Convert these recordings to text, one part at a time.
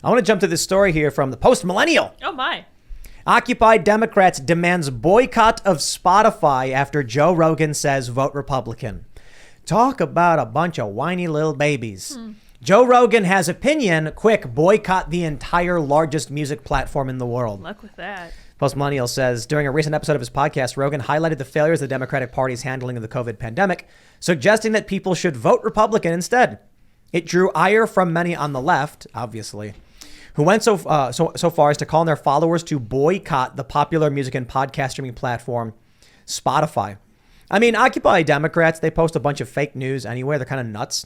I want to jump to this story here from the Post Millennial. Oh, my. Occupy Democrats demands boycott of Spotify after Joe Rogan says vote Republican. Talk about a bunch of whiny little babies. Joe Rogan has opinion. Quick, boycott the entire largest music platform in the world. Luck with that. Post Millennial says, during a recent episode of his podcast, Rogan highlighted the failures of the Democratic Party's handling of the COVID pandemic, suggesting that people should vote Republican instead. It drew ire from many on the left, obviously, who went so far as to call on their followers to boycott the popular music and podcast streaming platform, Spotify. I mean, Occupy Democrats, they post a bunch of fake news anyway. They're kind of nuts.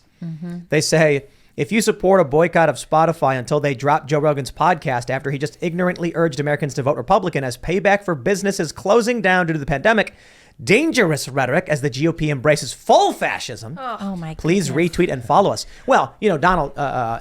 They say, if you support a boycott of Spotify until they drop Joe Rogan's podcast after he just ignorantly urged Americans to vote Republican as payback for businesses closing down due to the pandemic, dangerous rhetoric as the GOP embraces full fascism. Oh my Please goodness. retweet and follow us. Well, you know, Donald,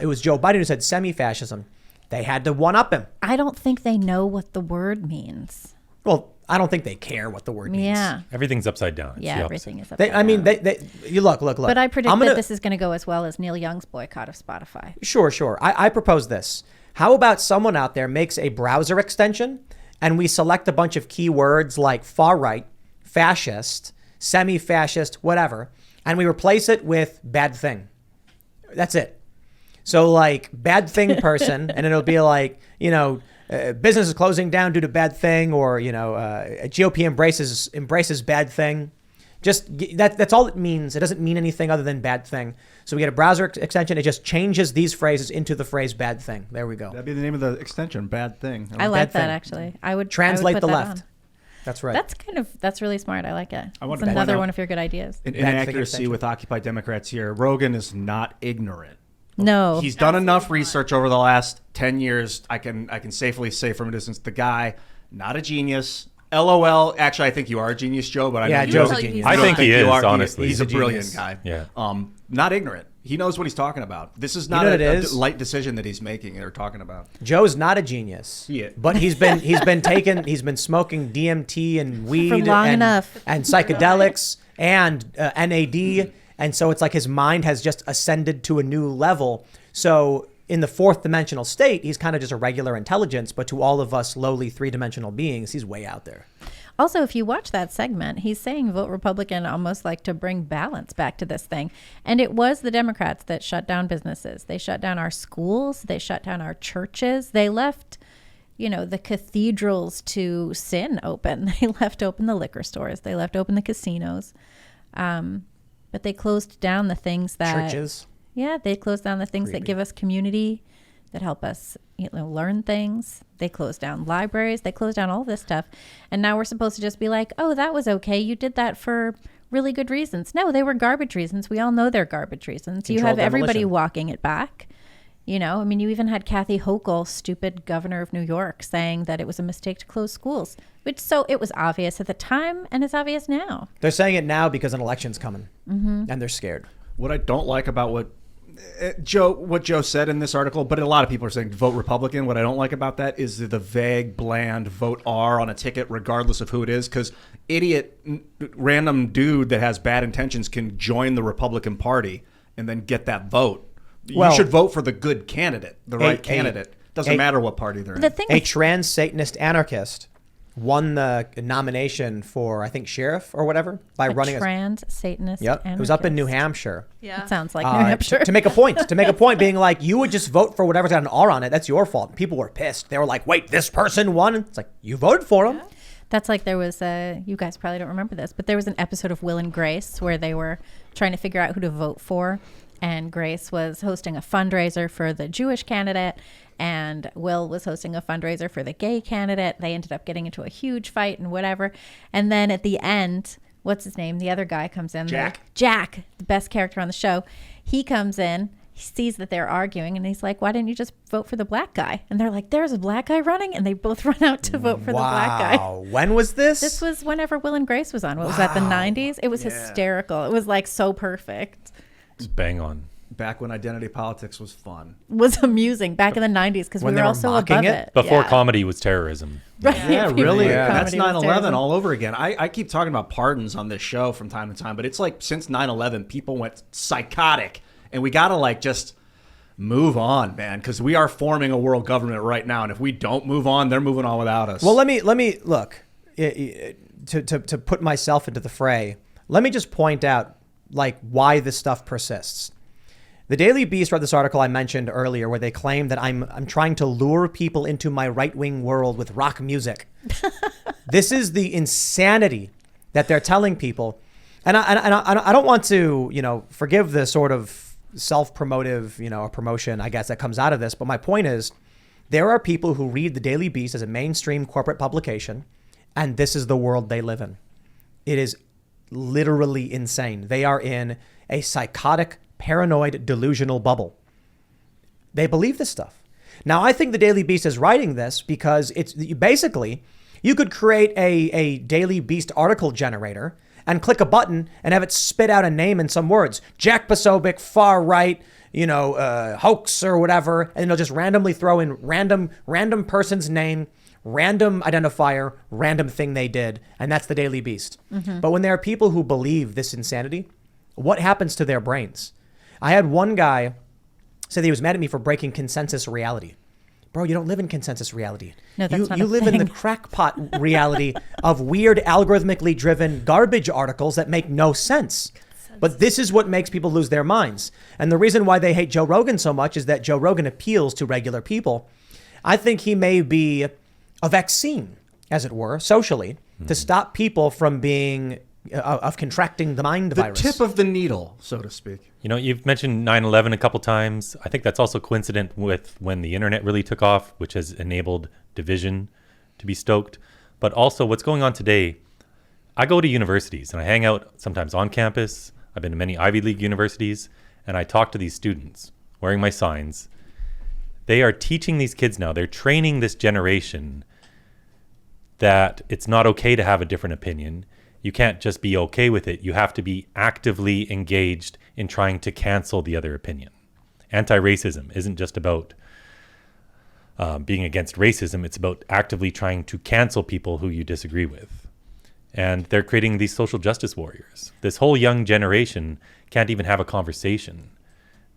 it was Joe Biden who said semi-fascism. They had to one-up him. I don't think they know what the word means. Well, I don't think they care what the word means. Yeah. Everything's upside down. It's Yeah, the everything is upside I mean, down. you look. But I predict that this is going to go as well as Neil Young's boycott of Spotify. Sure. I propose this. How about someone out there makes a browser extension and we select a bunch of keywords like far right, fascist, semi-fascist, whatever, and we replace it with bad thing. That's it. So like bad thing person, and it'll be like, you know, business is closing down due to bad thing, or, you know, GOP embraces bad thing. Just that's all it means. It doesn't mean anything other than bad thing. So we get a browser extension. It just changes these phrases into the phrase bad thing. There we go. That'd be the name of the extension, bad thing. I like that, thing. actually. I would Translate put the that left. on. That's right. That's really smart. I like it. I want It's to point another out one of your good ideas. An Bad thing inaccuracy extension. with Occupy Democrats here. Rogan is not ignorant. No. He's done enough research over the last 10 years. I can safely say from a distance, the guy, not a genius. LOL. Actually, I think you are a genius, Joe. But I Yeah, know Joe's you a don't- genius. I I don't think he you is, are. honestly. He's a brilliant genius. guy. Yeah. Not ignorant. He knows what he's talking about. This is not know what it a is? light decision that he's making or talking about. Joe's not a genius. Yeah. But he's been smoking DMT and weed For long enough. and psychedelics and NAD, and so it's like his mind has just ascended to a new level. So in the fourth dimensional state, he's kind of just a regular intelligence, but to all of us lowly three-dimensional beings, he's way out there. Also, if you watch that segment, he's saying vote Republican almost like to bring balance back to this thing. And it was the Democrats that shut down businesses. They shut down our schools. They shut down our churches. They left, you know, the cathedrals to sin open. They left open the liquor stores. They left open the casinos. But they closed down the things that... Churches. Yeah, they closed down the things that give us community, that help us, you know, learn things. They closed down libraries. They closed down all this stuff. And now we're supposed to just be like, oh, that was okay. You did that for really good reasons. No, they were garbage reasons. We all know they're garbage reasons. You have everybody demolition. walking it back. You know, I mean, you even had Kathy Hochul, stupid governor of New York, saying that it was a mistake to close schools, which so it was obvious at the time and it's obvious now. They're saying it now because an election's coming, and they're scared. What I don't like about what Joe said in this article, but a lot of people are saying vote Republican. What I don't like about that is the vague, bland vote R on a ticket, regardless of who it is, because random dude that has bad intentions can join the Republican Party and then get that vote. Well, you should vote for the good candidate, the right candidate. Doesn't matter what party they're in. The thing A with trans Satanist anarchist won the nomination for, I think, sheriff or whatever by running a trans Satanist. Yep, it was up in New anarchist. Hampshire. Yeah. It sounds like New Hampshire. To make a point, being like, you would just vote for whatever's got an R on it. That's your fault. People were pissed. They were like, wait, this person won? It's like, you voted for him. That's like there was you guys probably don't remember this, but there was an episode of Will and Grace where they were trying to figure out who to vote for. And Grace was hosting a fundraiser for the Jewish candidate, and Will was hosting a fundraiser for the gay candidate. They ended up getting into a huge fight and whatever. And then at the end, what's his name? The other guy comes in. Jack, the best character on the show. He comes in, he sees that they're arguing, and he's like, why didn't you just vote for the black guy? And they're like, there's a black guy running? And they both run out to vote for the black guy. Wow. When was this? This was whenever Will and Grace was on. What was that, the 90s? It was hysterical. It was like so perfect. It's bang on. Back when identity politics was fun. Was amusing back in the 90s because we When were they were also mocking above it? it. Before Yeah. comedy was terrorism. Right. Yeah, really. That's Comedy was 9/11 terrorism. all over again. I keep talking about pardons on this show from time to time, but it's like since 9/11, people went psychotic, and we gotta like just move on, man, because we are forming a world government right now, and if we don't move on, they're moving on without us. Well, let me look to put myself into the fray. Let me just point out like why this stuff persists. The Daily Beast wrote this article I mentioned earlier where they claim that I'm trying to lure people into my right-wing world with rock music. This is the insanity that they're telling people. And I don't want to, forgive the sort of self-promotive, promotion, I guess, that comes out of this. But my point is, there are people who read the Daily Beast as a mainstream corporate publication, and this is the world they live in. It is literally insane. They are in a psychotic, paranoid, delusional bubble. They believe this stuff. Now, I think the Daily Beast is writing this because it's basically, you could create a Daily Beast article generator and click a button and have it spit out a name and some words. Jack Posobiec, far right, hoax or whatever. And it'll just randomly throw in random person's name, random identifier, random thing they did. And that's the Daily Beast. Mm-hmm. But when there are people who believe this insanity, what happens to their brains? I had one guy say that he was mad at me for breaking consensus reality. Bro, you don't live in consensus reality. No, that's not a you live thing. in the crackpot reality of weird algorithmically driven garbage articles that make no sense. But this is what makes people lose their minds. And the reason why they hate Joe Rogan so much is that Joe Rogan appeals to regular people. I think he may be a vaccine, as it were, socially, to stop people from being of contracting the mind virus. The tip of the needle, so to speak. You've mentioned 9/11 a couple times. I think that's also coincident with when the internet really took off, which has enabled division to be stoked. But also what's going on today, I go to universities and I hang out sometimes on campus. I've been to many Ivy League universities and I talk to these students wearing my signs. They are teaching these kids now. They're training this generation that it's not okay to have a different opinion. You can't just be okay with it. You have to be actively engaged in trying to cancel the other opinion. Anti-racism isn't just about being against racism. It's about actively trying to cancel people who you disagree with. And they're creating these social justice warriors. This whole young generation can't even have a conversation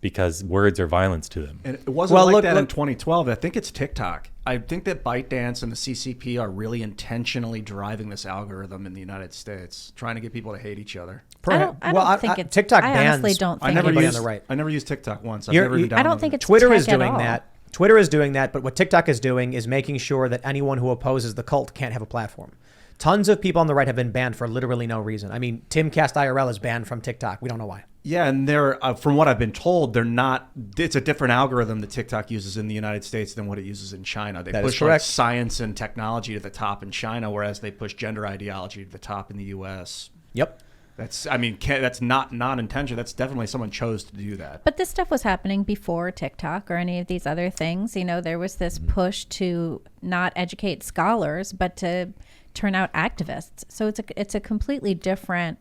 because words are violence to them. And it wasn't that in 2012. I think it's TikTok. I think that ByteDance and the CCP are really intentionally driving this algorithm in the United States, trying to get people to hate each other. I don't think it's TikTok I bans. honestly don't think I never anybody used on the right. I never used TikTok once. I've never even downloaded I don't think it's Twitter tech is at doing all. that. Twitter is doing that, but what TikTok is doing is making sure that anyone who opposes the cult can't have a platform. Tons of people on the right have been banned for literally no reason. I mean, Timcast IRL is banned from TikTok. We don't know why. Yeah, and they're from what I've been told, they're not. It's a different algorithm that TikTok uses in the United States than what it uses in China. They That is push correct. science and technology to the top in China, whereas they push gender ideology to the top in the U.S. Yep. That's not non-intentional. That's definitely someone chose to do that. But this stuff was happening before TikTok or any of these other things. There was this push to not educate scholars, but to turn out activists. So it's a completely different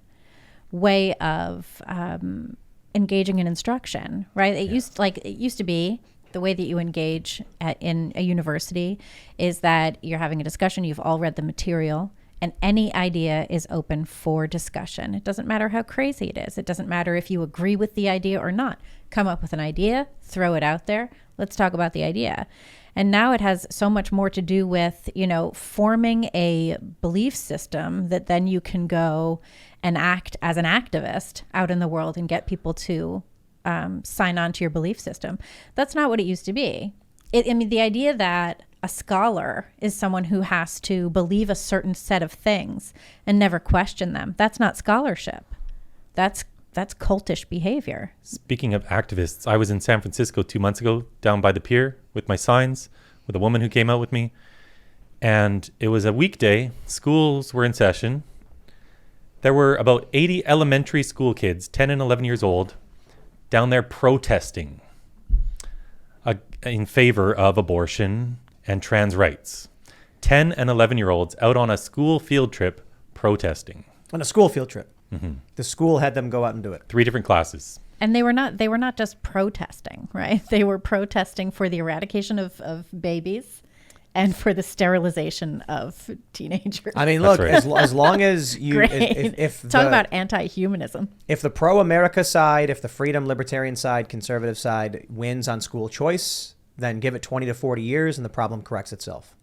way of engaging in instruction, right? It used to be the way that you engage in a university is that you're having a discussion. You've all read the material. And any idea is open for discussion. It doesn't matter how crazy it is. It doesn't matter if you agree with the idea or not. Come up with an idea, throw it out there. Let's talk about the idea. And now it has so much more to do with, forming a belief system that then you can go and act as an activist out in the world and get people to sign on to your belief system. That's not what it used to be. The idea that a scholar is someone who has to believe a certain set of things and never question them. That's not scholarship. That's cultish behavior. Speaking of activists, I was in San Francisco 2 months ago down by the pier with my signs with a woman who came out with me. And it was a weekday. Schools were in session. There were about 80 elementary school kids, 10 and 11 years old, down there protesting in favor of abortion and trans rights. 10 and 11-year-olds out on a school field trip protesting. On a school field trip. Mm-hmm. The school had them go out and do it. 3 different classes. And they were not just protesting, right? They were protesting for the eradication of babies and for the sterilization of teenagers. I mean, That's look, right. as long as you, Great. if Talk the, about anti-humanism. if the pro-America side, if the freedom libertarian side, conservative side wins on school choice, then give it 20 to 40 years and the problem corrects itself.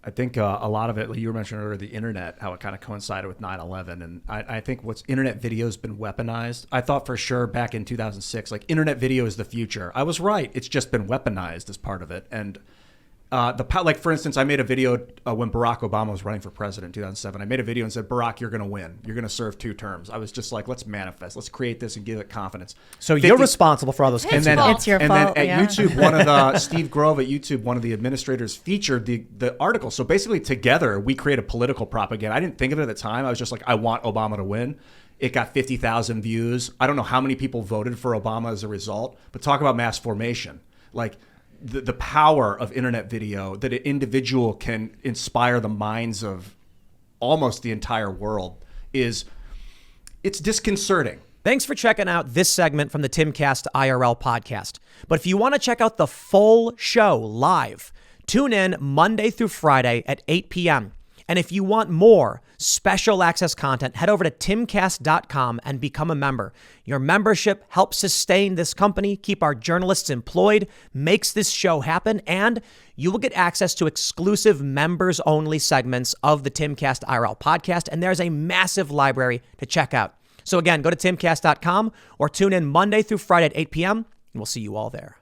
I think a lot of it, like you were mentioning earlier, the internet, how it kind of coincided with 9/11. And I think what's internet video has been weaponized. I thought for sure back in 2006, like internet video is the future. I was right. It's just been weaponized as part of it. And like, for instance, I made a video when Barack Obama was running for president in 2007. I made a video and said, Barack, you're going to win. You're going to serve 2 terms. I was just like, let's manifest. Let's create this and give it confidence. So you're responsible for all those It's kids. It's your fault, And then yeah. at YouTube, one of the Steve Grove at YouTube, one of the administrators featured the article. So basically together we created political propaganda. I didn't think of it at the time. I was just like, I want Obama to win. It got 50,000 views. I don't know how many people voted for Obama as a result, but talk about mass formation. Like the power of internet video, that an individual can inspire the minds of almost the entire world, it's disconcerting. Thanks for checking out this segment from the Timcast IRL podcast. But if you want to check out the full show live, tune in Monday through Friday at 8 p.m. And if you want more special access content, head over to timcast.com and become a member. Your membership helps sustain this company, keep our journalists employed, makes this show happen, and you will get access to exclusive members-only segments of the Timcast IRL podcast, and there's a massive library to check out. So again, go to timcast.com or tune in Monday through Friday at 8 p.m., and we'll see you all there.